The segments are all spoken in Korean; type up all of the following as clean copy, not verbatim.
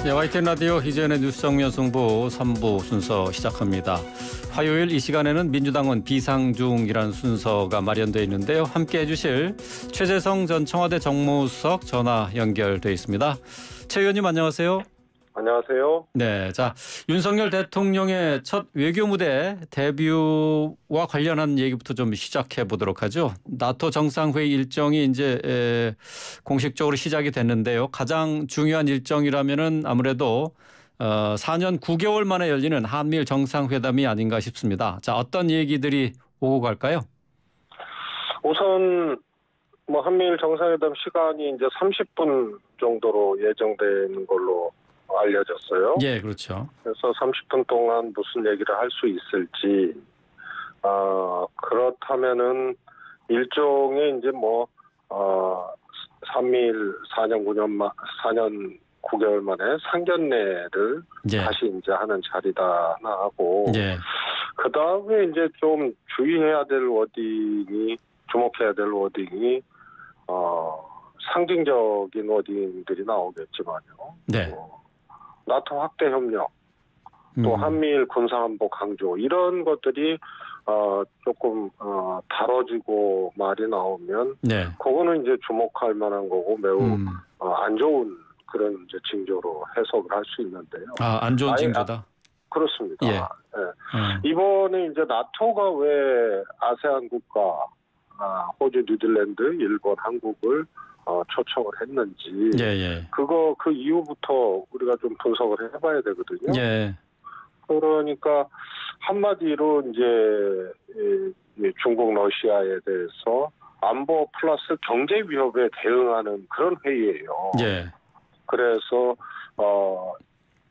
네, YTN 라디오 이재현의 뉴스 정면 승부 3부 순서 시작합니다. 화요일 이 시간에는 민주당은 비상중이라는 순서가 마련되어 있는데요. 함께해 주실 최재성 전 청와대 정무수석 전화 연결돼 있습니다. 최 의원님 안녕하세요. 안녕하세요. 네, 자 윤석열 대통령의 첫 외교 무대 데뷔와 관련한 얘기부터 좀 시작해 보도록 하죠. 나토 정상회의 일정이 이제 공식적으로 시작이 됐는데요. 가장 중요한 일정이라면은 아무래도 4년 9개월 만에 열리는 한미일 정상회담이 아닌가 싶습니다. 자, 어떤 얘기들이 오고 갈까요? 우선 한미일 정상회담 시간이 이제 30분 정도로 예정되는 걸로 알려졌어요. 예, 그렇죠. 그래서 30분 동안 무슨 얘기를 할 수 있을지, 그렇다면은 일종의 이제 3일 4년 9개월 만에 상견례를 예. 다시 이제 하는 자리다 하나 하고, 예. 그 다음에 이제 좀 주의해야 될 워딩이, 주목해야 될 워딩이, 상징적인 워딩들이 나오겠지만요. 네. 나토 확대 협력, 또 한미일 군사안보 강조 이런 것들이 조금 다뤄지고 말이 나오면, 네. 그거는 이제 주목할 만한 거고 매우 안 좋은 그런 이제 징조로 해석을 할 수 있는데요. 안 좋은 징조다. 그렇습니다. 예. 네. 이번에 이제 나토가 왜 아세안 국가, 호주, 뉴질랜드, 일본, 한국을 초청을 했는지, 예. 그 이후부터 우리가 좀 분석을 해봐야 되거든요. 예. 그러니까 한마디로 이제 중국, 러시아에 대해서 안보 플러스 경제 위협에 대응하는 그런 회의예요. 예. 그래서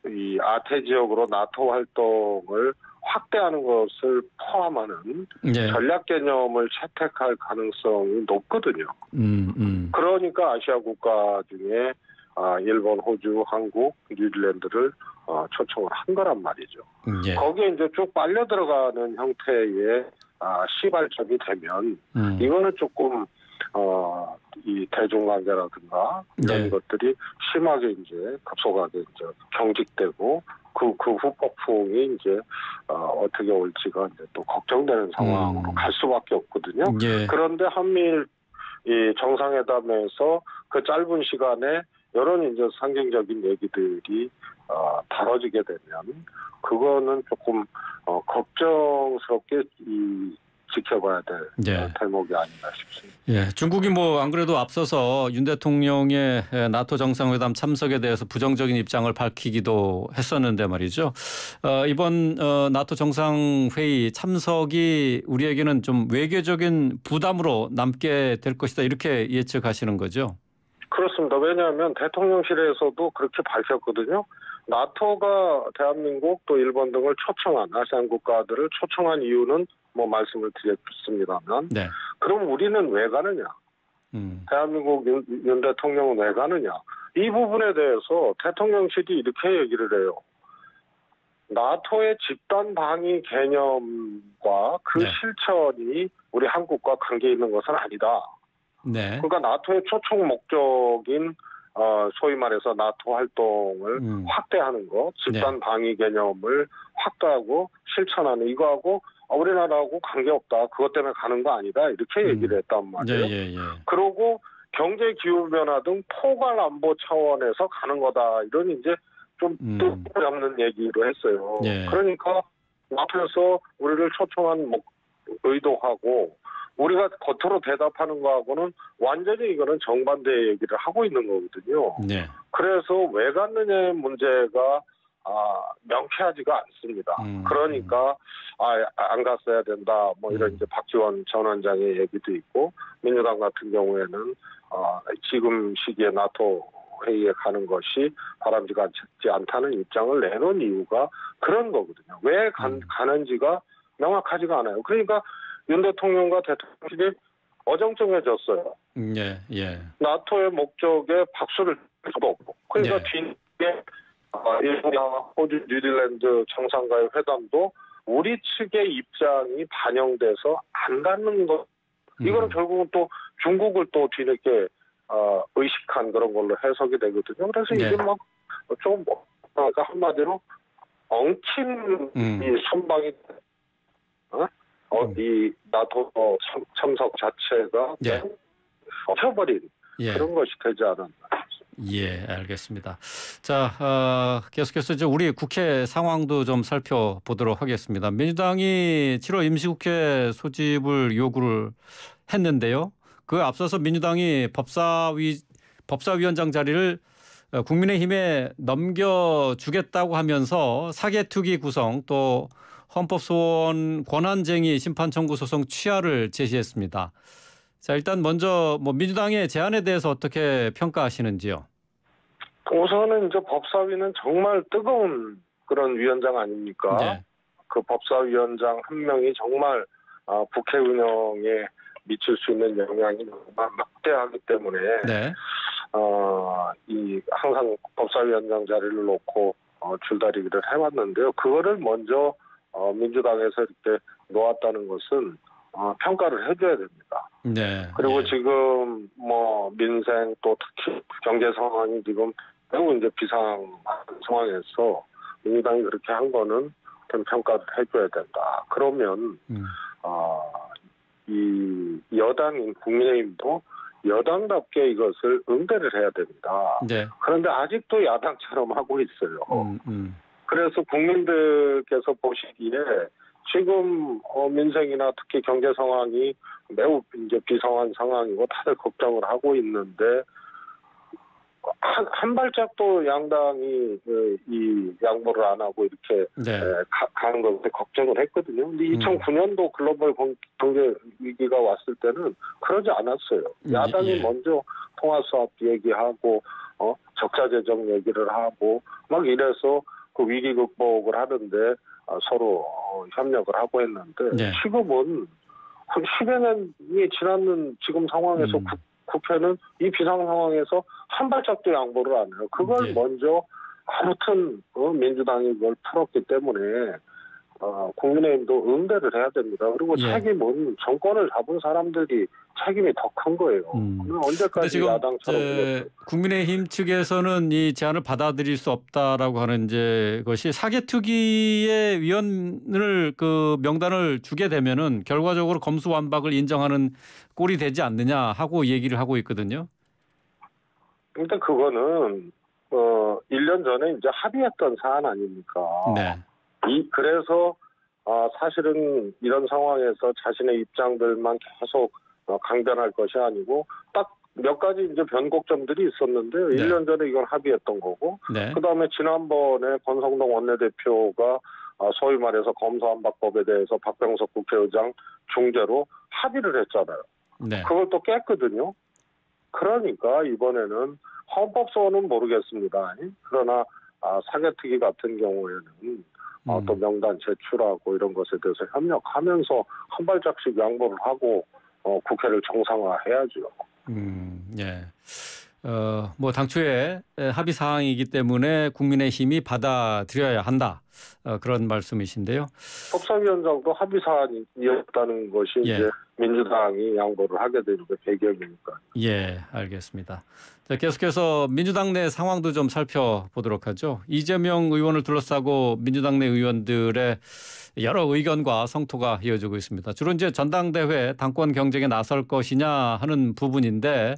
이 아태 지역으로 나토 활동을 확대하는 것을 포함하는 예. 전략 개념을 채택할 가능성이 높거든요. 그러니까 아시아 국가 중에 일본, 호주, 한국, 뉴질랜드를 초청을 한 거란 말이죠. 예. 거기에 이제 쭉 빨려 들어가는 형태의 시발점이 되면 이거는 조금 이 대중관계라든가 이런 네. 것들이 심하게 이제 급속하게 이제 경직되고 그 후폭풍이 이제 어떻게 올지가 이제 또 걱정되는 상황으로 갈 수밖에 없거든요. 예. 그런데 한미일 이 정상회담에서 그 짧은 시간에 이런 이제 상징적인 얘기들이 다뤄지게 되면 그거는 조금 걱정스럽게 지켜봐야 될 예. 대목이 아닌가 싶습니다. 예, 중국이 안 그래도 앞서서 윤 대통령의 나토 정상회담 참석에 대해서 부정적인 입장을 밝히기도 했었는데 말이죠. 이번 나토 정상회의 참석이 우리에게는 좀 외교적인 부담으로 남게 될 것이다 이렇게 예측하시는 거죠? 그렇습니다. 왜냐하면 대통령실에서도 그렇게 밝혔거든요. 나토가 대한민국 또 일본 등을 초청한 아세안 국가들을 초청한 이유는 말씀을 드렸습니다만, 네. 그럼 우리는 왜 가느냐? 대한민국 윤 대통령은 왜 가느냐? 이 부분에 대해서 대통령실이 이렇게 얘기를 해요. 나토의 집단 방위 개념과 그 네. 실천이 우리 한국과 관계 있는 것은 아니다. 네. 그러니까 나토의 초청 목적인 소위 말해서 나토 활동을 확대하는 것, 집단 네. 방위 개념을 확대하고 실천하는 이거하고 우리나라하고 관계없다. 그것 때문에 가는 거 아니다. 이렇게 얘기를 했단 말이에요. 예. 그러고 경제 기후변화 등 포괄 안보 차원에서 가는 거다. 이런 이제 좀 뚜껑 잡는 얘기로 했어요. 예. 그러니까 앞에서 우리를 초청한 의도하고 우리가 겉으로 대답하는 거하고는 완전히 이거는 정반대 얘기를 하고 있는 거거든요. 네. 그래서 왜 갔느냐의 문제가 명쾌하지가 않습니다. 그러니까 안 갔어야 된다. 이런 이제 박지원 전 원장의 얘기도 있고, 민주당 같은 경우에는 지금 시기에 나토 회의에 가는 것이 바람직하지 않다는 입장을 내놓은 이유가 그런 거거든요. 왜 가는지가 명확하지가 않아요. 그러니까 윤 대통령과 대통령실이 어정쩡해졌어요. 예. 나토의 목적에 박수를 칠 수도 없고. 그러니까 뒤에 일본과 호주, 뉴질랜드 정상과의 회담도 우리 측의 입장이 반영돼서 안 가는 것. 이거는 결국은 또 중국을 또 뒤늦게 의식한 그런 걸로 해석이 되거든요. 그래서 이게 좀 그러니까 한마디로 엉킨 이 선방이 이 나토 참석 자체가 예. 엎혀버린 예. 그런 것이 되지 않았나. 예, 알겠습니다. 자, 계속해서 이제 우리 국회 상황도 좀 살펴보도록 하겠습니다. 민주당이 7월 임시국회 소집을 요구를 했는데요. 그 앞서서 민주당이 법사위원장 자리를 국민의힘에 넘겨주겠다고 하면서 사개특위 구성 또 헌법소원 권한쟁의 심판청구 소송 취하를 제시했습니다. 자, 일단 먼저 민주당의 제안에 대해서 어떻게 평가하시는지요? 우선은 이제 법사위는 정말 뜨거운 그런 위원장 아닙니까? 네. 그 법사위원장 한 명이 정말 국회 운영에 미칠 수 있는 영향이 정말 막대하기 때문에 네. 이 항상 법사위원장 자리를 놓고 줄다리기를 해왔는데요. 그거를 먼저 민주당에서 이렇게 놓았다는 것은 평가를 해줘야 됩니다. 네. 그리고 예. 지금 민생 또 특히 경제 상황이 지금 매우 이제 비상한 상황에서 민주당이 그렇게 한 거는 좀 평가를 해줘야 된다. 그러면 이 여당인 국민의힘도 여당답게 이것을 응대를 해야 됩니다. 네. 그런데 아직도 야당처럼 하고 있어요. 그래서 국민들께서 보시기에 지금 민생이나 특히 경제 상황이 매우 이제 비상한 상황이고 다들 걱정을 하고 있는데 한 발짝도 양당이 이 양보를 안 하고 이렇게 네. 가는 것에 걱정을 했거든요. 근데 2009년도 글로벌 경제 위기가 왔을 때는 그러지 않았어요. 야당이 먼저 통화 수합 얘기하고 적자 재정 얘기를 하고 막 이래서 그 위기 극복을 하는데 서로 협력을 하고 했는데 네. 지금은 한 10여 년이 지났는 지금 상황에서 국회는 이 비상 상황에서 한 발짝도 양보를 안 해요. 그걸 네. 먼저 아무튼 민주당이 그걸 풀었기 때문에 국민의힘도 응대를 해야 됩니다. 그리고 예. 책임은 정권을 잡은 사람들이 책임이 더 큰 거예요. 언제까지 지금 야당처럼 국민의힘 측에서는 이 제안을 받아들일 수 없다라고 하는 이제 것이 사개특위의 위원을 그 명단을 주게 되면은 결과적으로 검수완박을 인정하는 꼴이 되지 않느냐 하고 얘기를 하고 있거든요. 근데 그거는 1년 전에 이제 합의했던 사안 아닙니까? 네. 그래서 사실은 이런 상황에서 자신의 입장들만 계속 강변할 것이 아니고 딱 몇 가지 이제 변곡점들이 있었는데요. 네. 1년 전에 이건 합의했던 거고 네. 그다음에 지난번에 권성동 원내대표가 소위 말해서 검수완박법에 대해서 박병석 국회의장 중재로 합의를 했잖아요. 네. 그걸 또 깼거든요. 그러니까 이번에는 헌법소원은 모르겠습니다. 그러나 사개특위 같은 경우에는 또 명단 제출하고 이런 것에 대해서 협력하면서 한 발짝씩 양보를 하고 국회를 정상화해야죠. 예. 당초에 합의 사항이기 때문에 국민의힘이 받아들여야 한다. 그런 말씀이신데요. 법사위원장도 합의 사안이었다는 것이 예. 이제 민주당이 양보를 하게 되는 배경이니까. 예, 알겠습니다. 자, 계속해서 민주당 내 상황도 좀 살펴보도록 하죠. 이재명 의원을 둘러싸고 민주당 내 의원들의 여러 의견과 성토가 이어지고 있습니다. 주로 이제 전당대회 당권 경쟁에 나설 것이냐 하는 부분인데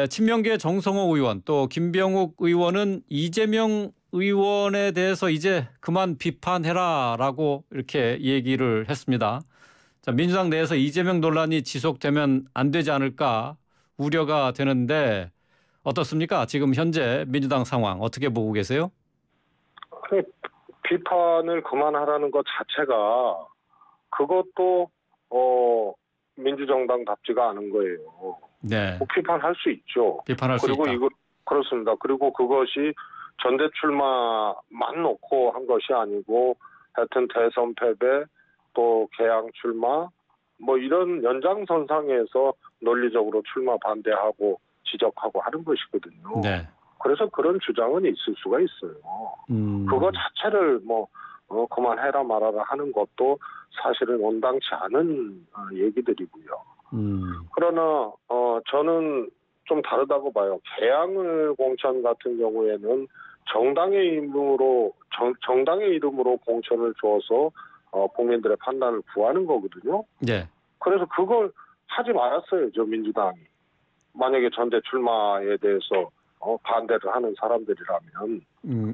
친명계 정성호 의원 또 김병욱 의원은 이재명 의원에 대해서 이제 그만 비판해라라고 이렇게 얘기를 했습니다. 자, 민주당 내에서 이재명 논란이 지속되면 안 되지 않을까 우려가 되는데 어떻습니까? 지금 현재 민주당 상황 어떻게 보고 계세요? 비판을 그만하라는 것 자체가 그것도 민주정당답지가 않은 거예요. 네. 비판할 수 있죠. 비판할 수 있다. 그리고 그렇습니다. 그리고 그것이 전대 출마만 놓고 한 것이 아니고 하여튼 대선 패배 또 개항 출마 뭐 이런 연장선상에서 논리적으로 출마 반대하고 지적하고 하는 것이거든요. 네. 그래서 그런 주장은 있을 수가 있어요. 그거 자체를 그만해라 말아라 하는 것도 사실은 온당치 않은 얘기들이고요. 그러나 저는 좀 다르다고 봐요. 개항을 공천 같은 경우에는 정당의 이름으로 공천을 줘서 국민들의 판단을 구하는 거거든요. 예. 그래서 그걸 하지 말았어요, 저 민주당이. 만약에 전대 출마에 대해서 반대를 하는 사람들이라면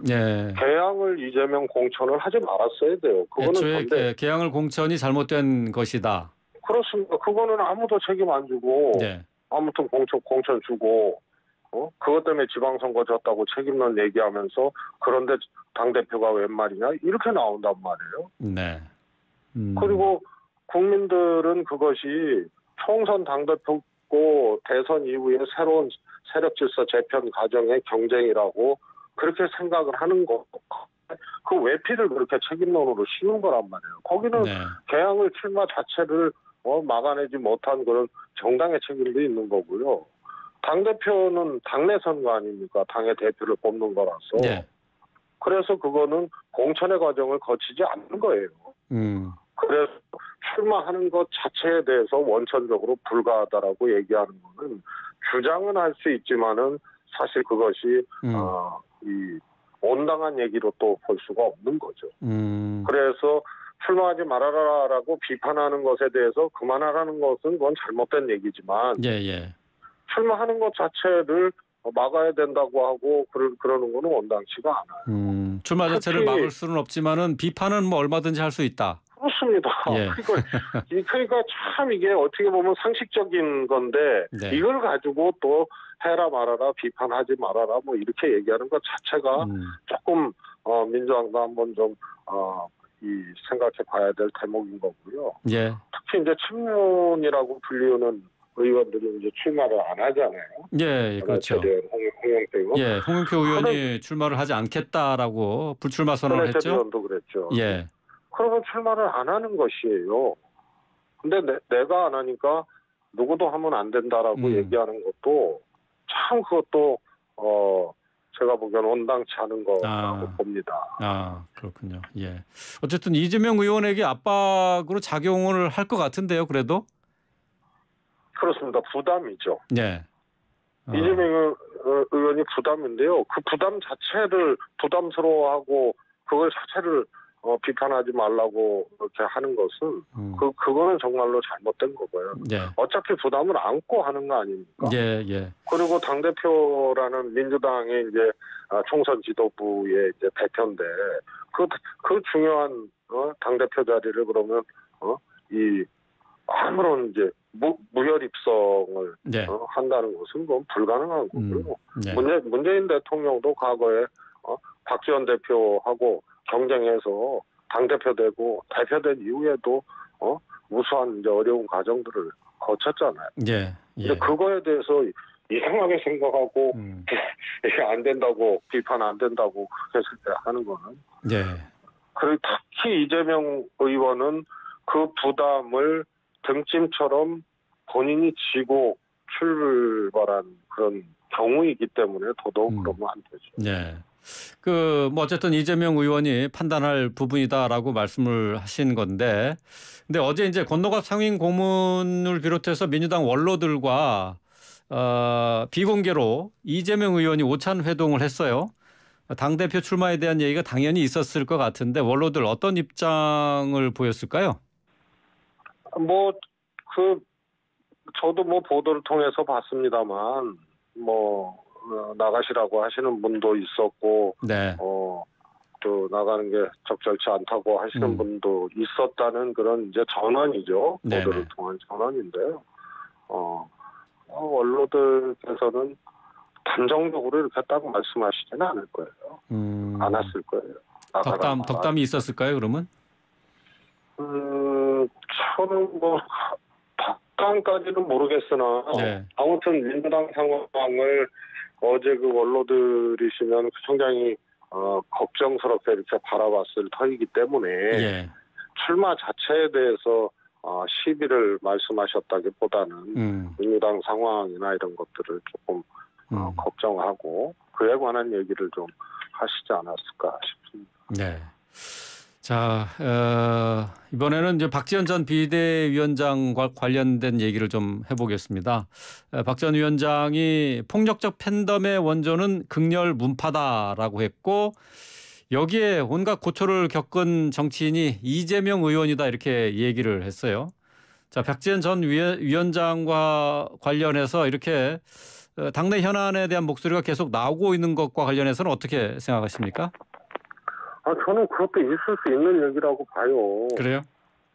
예. 개항을 이재명 공천을 하지 말았어야 돼요. 그거는 애초에 개항을 공천이 잘못된 것이다. 그렇습니다. 그거는 아무도 책임 안 주고 네. 아무튼 공천 주고 그것 때문에 지방선거 졌다고 책임론 얘기하면서 그런데 당대표가 웬 말이냐 이렇게 나온단 말이에요. 네. 그리고 국민들은 그것이 총선 당대표고 대선 이후에 새로운 세력 질서 재편 과정의 경쟁이라고 그렇게 생각을 하는 거. 그 외피를 그렇게 책임론으로 씌운 거란 말이에요. 거기는 네. 개항을 출마 자체를 막아내지 못한 그런 정당의 책임도 있는 거고요. 당대표는 당내 선거 아닙니까? 당의 대표를 뽑는 거라서. 네. 그래서 그거는 공천의 과정을 거치지 않는 거예요. 그래서 출마하는 것 자체에 대해서 원천적으로 불가하다라고 얘기하는 거는 주장은 할 수 있지만은 사실 그것이 이 온당한 얘기로 또 볼 수가 없는 거죠. 그래서 출마하지 말아라라고 비판하는 것에 대해서 그만하라는 것은 그건 잘못된 얘기지만 예. 출마하는 것 자체를 막아야 된다고 하고 그러는 거는 온당치가 않아요. 출마 자체를 막을 수는 없지만은 비판은 뭐 얼마든지 할 수 있다. 그렇습니다. 예. 그러니까 참 이게 어떻게 보면 상식적인 건데 네. 이걸 가지고 또 해라 말아라 비판하지 말아라 뭐 이렇게 얘기하는 것 자체가 조금 민주당도 한번 좀 생각해 봐야 될 대목인 거고요. 예. 특히 이제 친문이라고 불리우는 의원들이 이제 출마를 안 하잖아요. 예, 그렇죠. 홍영표 의원. 예, 홍영표 의원이 출마를 하지 않겠다라고 불출마 선언을 했죠. 의원도 그랬죠. 예. 그러면 출마를 안 하는 것이에요. 근데 내가 안 하니까 누구도 하면 안 된다라고 얘기하는 것도 참 그것도 제가 보기에는 온당치 않은 거라고 봅니다. 그렇군요. 예. 어쨌든 이재명 의원에게 압박으로 작용을 할 것 같은데요, 그래도? 그렇습니다. 부담이죠. 네. 이재명 의원이 부담인데요. 그 부담 자체를 부담스러워하고 그걸 자체를 비판하지 말라고 이렇게 하는 것은 그거는 정말로 잘못된 거고요. 네. 어차피 부담을 안고 하는 거 아닙니까? 예. 그리고 당대표라는 민주당의 이제 총선 지도부의 이제 대표인데 그 중요한 당대표 자리를 그러면 이 아무런 이제 무혈 입성을 네. 한다는 것은 그건 불가능한 거고요. 네. 문재인 대통령도 과거에 박지원 대표하고 경쟁해서 당대표 되고 대표된 이후에도 무수한 이제 어려운 과정들을 거쳤잖아요. 예. 근데 그거에 대해서 이상하게 생각하고 이게 안 된다고 비판 안 된다고 그렇게 하는 거는. 예. 그리고 특히 이재명 의원은 그 부담을 등짐처럼 본인이 지고 출발한 그런 경우이기 때문에 더더욱 그러면 안 되죠. 네. 뭐 어쨌든 이재명 의원이 판단할 부분이다라고 말씀을 하신 건데, 근데 어제 이제 권노갑 상임 고문을 비롯해서 민주당 원로들과 비공개로 이재명 의원이 오찬 회동을 했어요. 당대표 출마에 대한 얘기가 당연히 있었을 것 같은데 원로들 어떤 입장을 보였을까요? 저도 보도를 통해서 봤습니다만 나가시라고 하시는 분도 있었고 네. 또 나가는 게 적절치 않다고 하시는 분도 있었다는 그런 이제 전언이죠. 보도를 통한 전언인데요. 원로들께서는 단정적으로 이렇게 딱 말씀하시지는 않을 거예요. 안 했을 거예요. 덕담이 있었을까요, 그러면? 저는 덕담까지는 모르겠으나 아무튼 민주당 상황을 어제 그 원로들이시면 굉장히 걱정스럽게 이렇게 바라봤을 터이기 때문에 출마 자체에 대해서 시비를 말씀하셨다기보다는 민주당 상황이나 이런 것들을 조금 걱정하고 그에 관한 얘기를 좀 하시지 않았을까 싶습니다. 네. 자, 이번에는 이제 박지원 전 비대위원장과 관련된 얘기를 좀 해보겠습니다. 박 전 위원장이 폭력적 팬덤의 원조는 극렬 문파다라고 했고 여기에 온갖 고초를 겪은 정치인이 이재명 의원이다 이렇게 얘기를 했어요. 자, 박지원 전 위원장과 관련해서 이렇게 당내 현안에 대한 목소리가 계속 나오고 있는 것과 관련해서는 어떻게 생각하십니까? 저는 그것도 있을 수 있는 얘기라고 봐요. 그래요?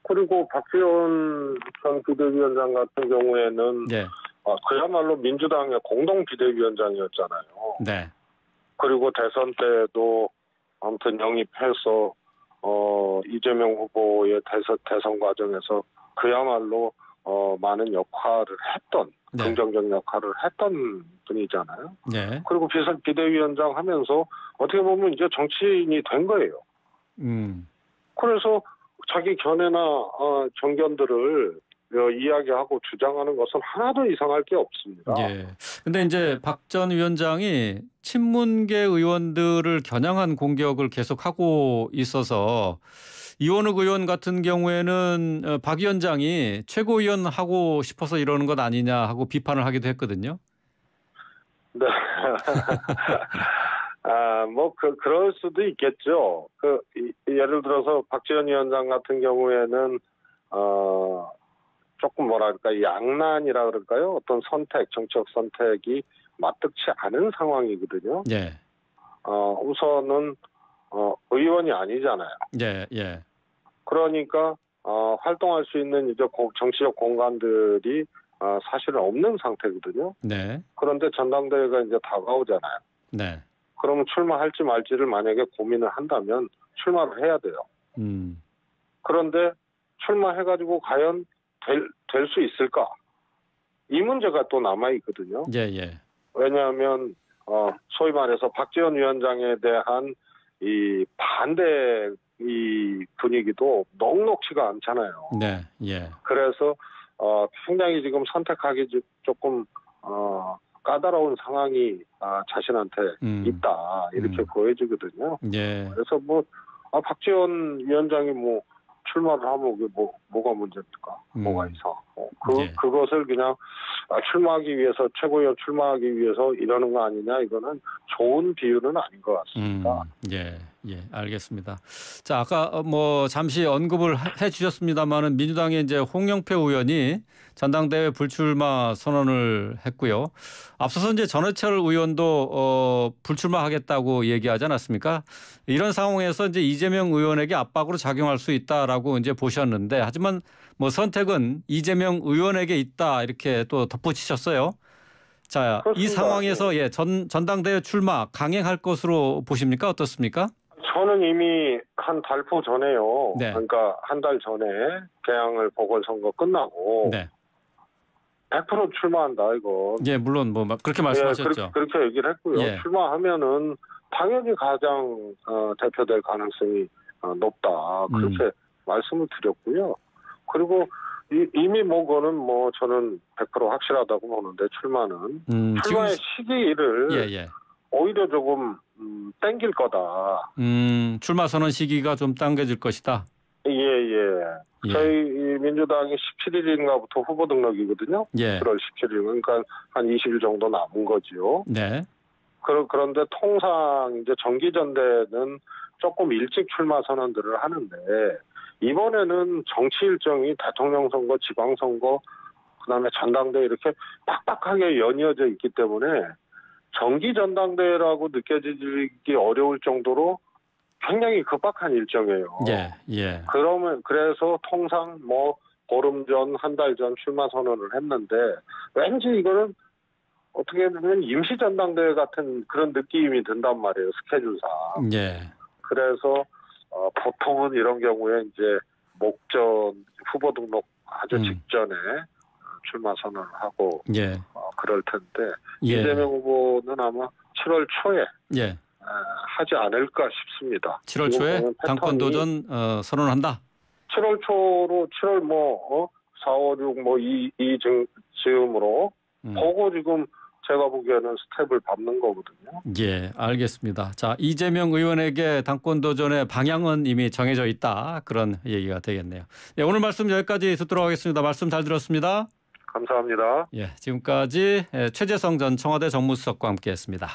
그리고 박지원 전 비대위원장 같은 경우에는 네. 그야말로 민주당의 공동 비대위원장이었잖아요. 네. 그리고 대선 때도 아무튼 영입해서 이재명 후보의 대선 과정에서 그야말로 많은 역할을 했던 네. 긍정적 역할을 했던 분이잖아요. 네. 그리고 비대위원장 하면서 어떻게 보면 이제 정치인이 된 거예요. 그래서 자기 견해나 정견들을 이야기하고 주장하는 것은 하나도 이상할 게 없습니다. 예. 근데 이제 박 전 위원장이 친문계 의원들을 겨냥한 공격을 계속하고 있어서 이원욱 의원 같은 경우에는 박 위원장이 최고위원 하고 싶어서 이러는 것 아니냐 하고 비판을 하기도 했거든요. 네. 그럴 수도 있겠죠. 예를 들어서 박지원 위원장 같은 경우에는, 조금 뭐랄까, 양난이라 그럴까요? 어떤 정책 선택이 마땅치 않은 상황이거든요. 예. 우선은, 의원이 아니잖아요. 예, 예. 그러니까, 활동할 수 있는 이제 정치적 공간들이, 사실은 없는 상태거든요. 네. 그런데 전당대회가 이제 다가오잖아요. 네. 그러면 출마할지 말지를 만약에 고민을 한다면 출마를 해야 돼요. 그런데 출마해가지고 과연 될 수 있을까? 이 문제가 또 남아있거든요. 예, 예. 왜냐하면, 소위 말해서 박지원 위원장에 대한 이 반대 이 분위기도 녹록치가 않잖아요. 네, 예. 그래서, 굉장히 지금 선택하기 조금, 까다로운 상황이 자신한테 있다 이렇게 보여지거든요. 예. 그래서 박지원 위원장이 출마를 하면 뭐가 문제입니까? 뭐가 있어? 예. 그것을 그냥 출마하기 위해서 최고위원 출마하기 위해서 이러는 거 아니냐? 이거는 좋은 비유는 아닌 것 같습니다. 예, 예, 알겠습니다. 자, 아까 잠시 언급을 해주셨습니다만은 민주당의 이제 홍영표 의원이 전당대회 불출마 선언을 했고요. 앞서서 이제 전해철 의원도 불출마하겠다고 얘기하지 않았습니까? 이런 상황에서 이제 이재명 의원에게 압박으로 작용할 수 있다라고 이제 보셨는데, 하지만 선택은 이재명 의원에게 있다 이렇게 또 덧붙이셨어요. 자, 그렇습니다. 이 상황에서 전당대회 출마 강행할 것으로 보십니까? 어떻습니까? 저는 이미 한 달포 전에요. 네. 그러니까 한 달 전에 개항을 보궐선거 끝나고 네. 100% 출마한다 이거. 예, 물론 그렇게 말씀하셨죠. 예, 그렇게 얘기를 했고요. 예. 출마하면은 당연히 가장 대표될 가능성이 높다 그렇게 말씀을 드렸고요. 그리고 이미 그거는 저는 100% 확실하다고 보는데 출마는 출마의 시기를 오히려 조금 땡길 거다. 출마 선언 시기가 좀 당겨질 것이다. 예. 저희 민주당이 17일인가부터 후보 등록이거든요. 예. 1월 17일. 그러니까 한 20일 정도 남은 거지요. 네. 그런데 통상 이제 정기전대는 조금 일찍 출마 선언들을 하는데 이번에는 정치 일정이 대통령 선거, 지방선거, 그다음에 전당대회 이렇게 빡빡하게 연이어져 있기 때문에 정기 전당대회라고 느껴지기 어려울 정도로 굉장히 급박한 일정이에요. 예. 그래서 통상 보름 전, 한 달 전 출마 선언을 했는데 왠지 이거는 어떻게 보면 임시 전당대회 같은 그런 느낌이 든단 말이에요. 스케줄상. 예. 그래서 보통은 이런 경우에 이제 목전 후보 등록 아주 직전에 출마 선언을 하고 그럴 텐데 이재명 후보는 아마 7월 초에 하지 않을까 싶습니다. 7월 초에 당권 도전 선언한다. 7월 초로 7월 4, 5, 6 이 즈음으로 보고 지금 제가 보기에는 스텝을 밟는 거거든요. 예, 알겠습니다. 자, 이재명 의원에게 당권 도전의 방향은 이미 정해져 있다. 그런 얘기가 되겠네요. 예, 오늘 말씀 여기까지 듣도록 하겠습니다. 말씀 잘 들었습니다. 감사합니다. 예, 지금까지 최재성 전 청와대 정무수석과 함께했습니다.